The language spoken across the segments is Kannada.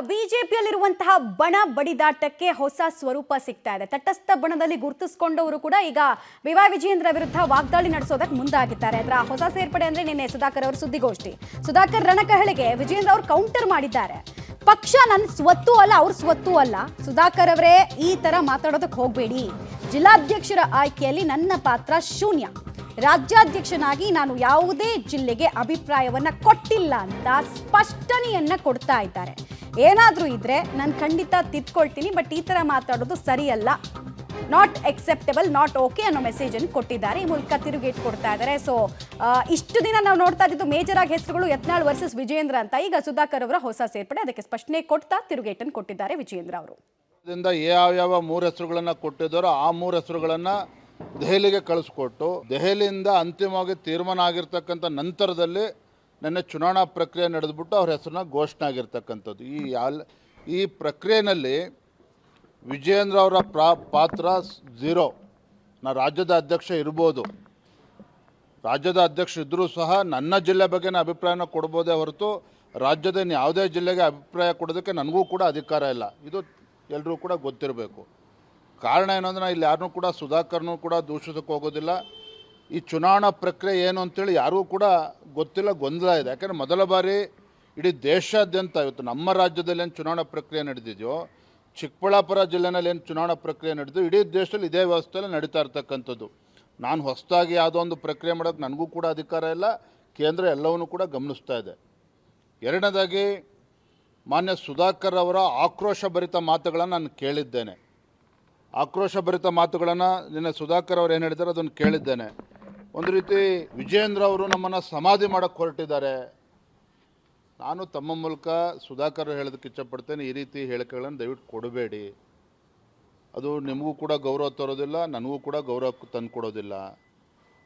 ಬಿಜೆಪಿಯಲ್ಲಿರುವಂತಹ ಬಣ ಬಡಿದಾಟಕ್ಕೆ ಹೊಸ ಸ್ವರೂಪ ಸಿಗ್ತಾ ಇದೆ. ತಟಸ್ಥ ಬಣದಲ್ಲಿ ಗುರುತಿಸಿಕೊಂಡವರು ಕೂಡ ಈಗ ಬಿವೈ ವಿಜಯೇಂದ್ರ ವಿರುದ್ಧ ವಾಗ್ದಾಳಿ ನಡೆಸೋದಕ್ಕೆ ಮುಂದಾಗಿದ್ದಾರೆ. ಅದರ ಹೊಸ ಸೇರ್ಪಡೆ ಅಂದ್ರೆ ನಿನ್ನೆ ಸುಧಾಕರ್ ಅವರು ಸುದ್ದಿಗೋಷ್ಠಿ. ಸುಧಾಕರ್ ರಣಕಹಳೆಗೆ ವಿಜಯೇಂದ್ರ ಅವರು ಕೌಂಟರ್ ಮಾಡಿದ್ದಾರೆ. ಪಕ್ಷ ನನ್ನ ಸ್ವತ್ತು ಅಲ್ಲ, ಅವ್ರ ಸ್ವತ್ತು ಅಲ್ಲ. ಸುಧಾಕರ್ ಅವರೇ ಈ ತರ ಮಾತಾಡೋದಕ್ಕೆ ಹೋಗಬೇಡಿ. ಜಿಲ್ಲಾಧ್ಯಕ್ಷರ ಆಯ್ಕೆಯಲ್ಲಿ ನನ್ನ ಪಾತ್ರ ಶೂನ್ಯ. ರಾಜ್ಯಾಧ್ಯಕ್ಷನಾಗಿ ನಾನು ಯಾವುದೇ ಜಿಲ್ಲೆಗೆ ಅಭಿಪ್ರಾಯವನ್ನ ಕೊಟ್ಟಿಲ್ಲ ಅಂತ ಸ್ಪಷ್ಟನೆಯನ್ನ ಕೊಡ್ತಾ ಇದ್ದಾರೆ. ಏನಾದರೂ ಇದ್ರೆ ನಾನು ಖಂಡಿತ ತಿದ್ಕೊಳ್ತೀನಿ, ಬಟ್ ಈ ತರ ಮಾತಾಡೋದು ಸರಿಯಲ್ಲ, ನಾಟ್ ಎಕ್ಸೆಪ್ಟಬಲ್, ನಾಟ್ ಓಕೆ ಅನ್ನೋ ಮೆಸೇಜ್ ಅನ್ನು ಕೊಟ್ಟಿದ್ದಾರೆ. ಈ ಮೂಲಕ ತಿರುಗೇಟ್ ಕೊಡ್ತಾ ಇದ್ದಾರೆ. ಸೊ ಇಷ್ಟು ದಿನ ನಾವು ನೋಡ್ತಾ ಇದ್ದು ಮೇಜರ್ ಆಗಿ ಹೆಸರುಗಳು ಯತ್ನಾಳ್ ವರ್ಸಸ್ ವಿಜಯೇಂದ್ರ ಅಂತ. ಈಗ ಸುಧಾಕರ್ ಅವರ ಹೊಸ ಸೇರ್ಪಡೆ, ಅದಕ್ಕೆ ಸ್ಪಷ್ಟನೆ ಕೊಡ್ತಾ ತಿರುಗೇಟನ್ನು ಕೊಟ್ಟಿದ್ದಾರೆ ವಿಜಯೇಂದ್ರ ಅವರು. ಯಾವ 3 ಹೆಸರುಗಳನ್ನ ಕೊಟ್ಟಿದ್ದಾರೋ ಆ 3 ಹೆಸರುಗಳನ್ನ ದೆಹಲಿಗೆ ಕಳಿಸ್ಕೊಟ್ಟು ದೆಹಲಿಯಿಂದ ಅಂತಿಮವಾಗಿ ತೀರ್ಮಾನ ಆಗಿರ್ತಕ್ಕಂಥ ನಂತರದಲ್ಲಿ ನನ್ನ ಚುನಾವಣಾ ಪ್ರಕ್ರಿಯೆ ನಡೆದ್ಬಿಟ್ಟು ಅವ್ರ ಹೆಸರನ್ನ ಘೋಷಣೆ ಆಗಿರ್ತಕ್ಕಂಥದ್ದು. ಈ ಪ್ರಕ್ರಿಯೆಯಲ್ಲಿ ವಿಜಯೇಂದ್ರ ಅವರ ಪಾತ್ರ ಝೀರೋ. ರಾಜ್ಯದ ಅಧ್ಯಕ್ಷ ಇರ್ಬೋದು, ರಾಜ್ಯದ ಅಧ್ಯಕ್ಷ ಇದ್ದರೂ ಸಹ ನನ್ನ ಜಿಲ್ಲೆ ಬಗ್ಗೆ ಅಭಿಪ್ರಾಯನ ಕೊಡ್ಬೋದೇ ಹೊರತು ರಾಜ್ಯದ ಯಾವುದೇ ಜಿಲ್ಲೆಗೆ ಅಭಿಪ್ರಾಯ ಕೊಡೋದಕ್ಕೆ ನನಗೂ ಕೂಡ ಅಧಿಕಾರ ಇಲ್ಲ. ಇದು ಎಲ್ಲರೂ ಕೂಡ ಗೊತ್ತಿರಬೇಕು. ಕಾರಣ ಏನಂದ್ರೆ ಇಲ್ಲಿ ಯಾರನ್ನೂ ಕೂಡ ಸುಧಾಕರ್ನೂ ಕೂಡ ದೂಷಿಸೋಕ್ಕೆ ಹೋಗೋದಿಲ್ಲ. ಈ ಚುನಾವಣಾ ಪ್ರಕ್ರಿಯೆ ಏನು ಅಂತೇಳಿ ಯಾರಿಗೂ ಕೂಡ ಗೊತ್ತಿಲ್ಲ, ಗೊಂದಲ ಇದೆ. ಯಾಕಂದರೆ ಮೊದಲ ಬಾರಿ ಇಡೀ ದೇಶಾದ್ಯಂತ ಇವತ್ತು ನಮ್ಮ ರಾಜ್ಯದಲ್ಲಿ ಏನು ಚುನಾವಣಾ ಪ್ರಕ್ರಿಯೆ ನಡೆದಿದೆಯೋ, ಚಿಕ್ಕಬಳ್ಳಾಪುರ ಜಿಲ್ಲೆನಲ್ಲಿ ಏನು ಚುನಾವಣಾ ಪ್ರಕ್ರಿಯೆ ನಡೆದು ಇಡೀ ದೇಶದಲ್ಲಿ ಇದೇ ವ್ಯವಸ್ಥೆಯಲ್ಲಿ ನಡೀತಾ ಇರ್ತಕ್ಕಂಥದ್ದು. ನಾನು ಹೊಸದಾಗಿ ಯಾವುದೋ ಒಂದು ಪ್ರಕ್ರಿಯೆ ಮಾಡೋಕ್ಕೆ ನನಗೂ ಕೂಡ ಅಧಿಕಾರ ಇಲ್ಲ. ಕೇಂದ್ರ ಎಲ್ಲವನ್ನೂ ಕೂಡ ಗಮನಿಸ್ತಾ ಇದೆ. ಎರಡನೇದಾಗಿ ಮಾನ್ಯ ಸುಧಾಕರ್ ಅವರ ಆಕ್ರೋಶಭರಿತ ಮಾತುಗಳನ್ನು ನಾನು ಕೇಳಿದ್ದೇನೆ. ಆಕ್ರೋಶಭರಿತ ಮಾತುಗಳನ್ನು ನಿನ್ನೆ ಸುಧಾಕರ್ ಅವರು ಏನು ಹೇಳಿದ್ದಾರೆ ಅದನ್ನು ಕೇಳಿದ್ದೇನೆ. ಒಂದು ರೀತಿ ವಿಜಯೇಂದ್ರ ಅವರು ನಮ್ಮನ್ನು ಸಮಾಧಿ ಮಾಡೋಕ್ಕೆ ಹೊರಟಿದ್ದಾರೆ. ನಾನು ತಮ್ಮ ಮೂಲಕ ಸುಧಾಕರ್ ಹೇಳೋದಕ್ಕೆ ಇಷ್ಟಪಡ್ತೇನೆ, ಈ ರೀತಿ ಹೇಳಿಕೆಗಳನ್ನು ದಯವಿಟ್ಟು ಕೊಡಬೇಡಿ. ಅದು ನಿಮಗೂ ಕೂಡ ಗೌರವ ತರೋದಿಲ್ಲ, ನನಗೂ ಕೂಡ ಗೌರವ ತಂದು ಕೊಡೋದಿಲ್ಲ.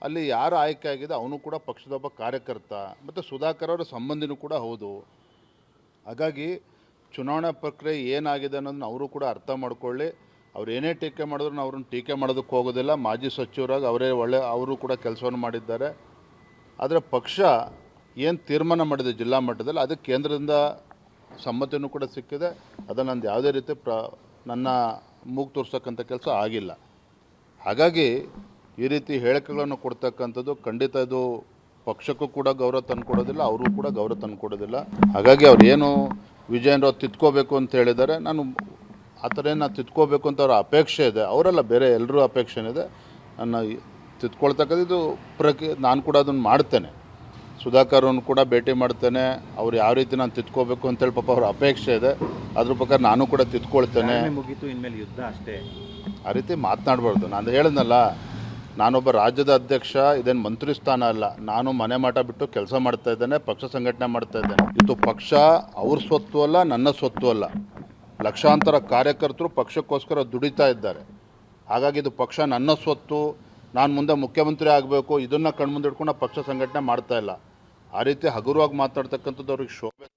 ಅಲ್ಲಿ ಯಾರು ಆಯ್ಕೆ ಆಗಿದೆ ಅವನು ಕೂಡ ಪಕ್ಷದೊಬ್ಬ ಕಾರ್ಯಕರ್ತ ಮತ್ತು ಸುಧಾಕರ್ ಅವರ ಸಂಬಂಧಿನೂ ಕೂಡ ಹೌದು. ಹಾಗಾಗಿ ಚುನಾವಣಾ ಪ್ರಕ್ರಿಯೆ ಏನಾಗಿದೆ ಅನ್ನೋದನ್ನ ಅವರು ಕೂಡ ಅರ್ಥ ಮಾಡ್ಕೊಳ್ಳಿ. ಅವ್ರು ಏನೇ ಟೀಕೆ ಮಾಡಿದ್ರು ಅವ್ರನ್ನ ಟೀಕೆ ಮಾಡೋದಕ್ಕೆ ಹೋಗೋದಿಲ್ಲ. ಮಾಜಿ ಸಚಿವರಾಗಿ ಅವರು ಕೂಡ ಕೆಲಸವನ್ನು ಮಾಡಿದ್ದಾರೆ. ಆದರೆ ಪಕ್ಷ ಏನು ತೀರ್ಮಾನ ಮಾಡಿದೆ ಜಿಲ್ಲಾ ಮಟ್ಟದಲ್ಲಿ ಅದಕ್ಕೆ ಕೇಂದ್ರದಿಂದ ಸಮ್ಮತಿನೂ ಕೂಡ ಸಿಕ್ಕಿದೆ. ಅದನ್ನು ನಂದು ಯಾವುದೇ ರೀತಿ ನನ್ನ ಮೂಗು ತೋರಿಸ್ತಕ್ಕಂಥ ಕೆಲಸ ಆಗಿಲ್ಲ. ಹಾಗಾಗಿ ಈ ರೀತಿ ಹೇಳಿಕೆಗಳನ್ನು ಕೊಡ್ತಕ್ಕಂಥದ್ದು ಖಂಡಿತ ಇದು ಪಕ್ಷಕ್ಕೂ ಕೂಡ ಗೌರವ ತಂದುಕೊಡೋದಿಲ್ಲ, ಅವರು ಕೂಡ ಗೌರವ ತಂದುಕೊಡೋದಿಲ್ಲ. ಹಾಗಾಗಿ ಅವ್ರು ಏನು ವಿಜಯೇಂದ್ರ ತಿದ್ಕೋಬೇಕು ಅಂತ ಹೇಳಿದ್ದಾರೆ, ನಾನು ಆ ಥರ ಏನು ತಿದ್ಕೋಬೇಕು ಅಂತ ಅವರ ಅಪೇಕ್ಷೆ ಇದೆ. ಅವರೆಲ್ಲ ಬೇರೆ ಎಲ್ಲರೂ ಅಪೇಕ್ಷೆ ಇದೆ. ನನ್ನ ತಿದ್ಕೊಳ್ತಕ್ಕಂಥದ್ದು ನಾನು ಕೂಡ ಅದನ್ನು ಮಾಡ್ತೇನೆ. ಸುಧಾಕರನ್ನು ಕೂಡ ಭೇಟಿ ಮಾಡ್ತೇನೆ. ಅವ್ರು ಯಾವ ರೀತಿ ನಾನು ತಿದ್ಕೋಬೇಕು ಅಂತೇಳಿ ಪಾಪ ಅವ್ರ ಅಪೇಕ್ಷೆ ಇದೆ. ಅದ್ರ ಪ್ರಕಾರ ನಾನು ಕೂಡ ತಿದ್ಕೊಳ್ತೇನೆ. ಮುಗೀತು, ಇನ್ಮೇಲೆ ಯುದ್ಧ ಅಷ್ಟೇ, ಆ ರೀತಿ ಮಾತನಾಡಬಾರ್ದು. ನಾನು ಹೇಳಿದ್ನಲ್ಲ, ನಾನೊಬ್ಬ ರಾಜ್ಯದ ಅಧ್ಯಕ್ಷ, ಇದೇನು ಮಂತ್ರಿ ಸ್ಥಾನ ಅಲ್ಲ. ನಾನು ಮನೆ ಮಾಟ ಬಿಟ್ಟು ಕೆಲಸ ಮಾಡ್ತಾ ಇದ್ದೇನೆ, ಪಕ್ಷ ಸಂಘಟನೆ ಮಾಡ್ತಾ ಇದ್ದೇನೆ. ಇದು ಪಕ್ಷ ಅವ್ರ ಸ್ವತ್ತು ಅಲ್ಲ, ನನ್ನ ಸ್ವತ್ತು ಅಲ್ಲ. ಲಕ್ಷಾಂತರ ಕಾರ್ಯಕರ್ತರು ಪಕ್ಷಕ್ಕೋಸ್ಕರ ದುಡಿತಾ ಇದ್ದಾರೆ. ಹಾಗಾಗಿ ಇದು ಪಕ್ಷ ನನ್ನ ಸ್ವತ್ತು, ನಾನು ಮುಂದೆ ಮುಖ್ಯಮಂತ್ರಿ ಆಗಬೇಕು, ಇದನ್ನು ಕಣ್ಮುಂದೆ ಇಟ್ಕೊಂಡು ಪಕ್ಷ ಸಂಘಟನೆ ಮಾಡ್ತಾ ಇಲ್ಲ. ಆ ರೀತಿ ಹಗುರವಾಗಿ ಮಾತಾಡ್ತಕ್ಕಂಥದ್ದು ಅವ್ರಿಗೆ ಶೋಭೆ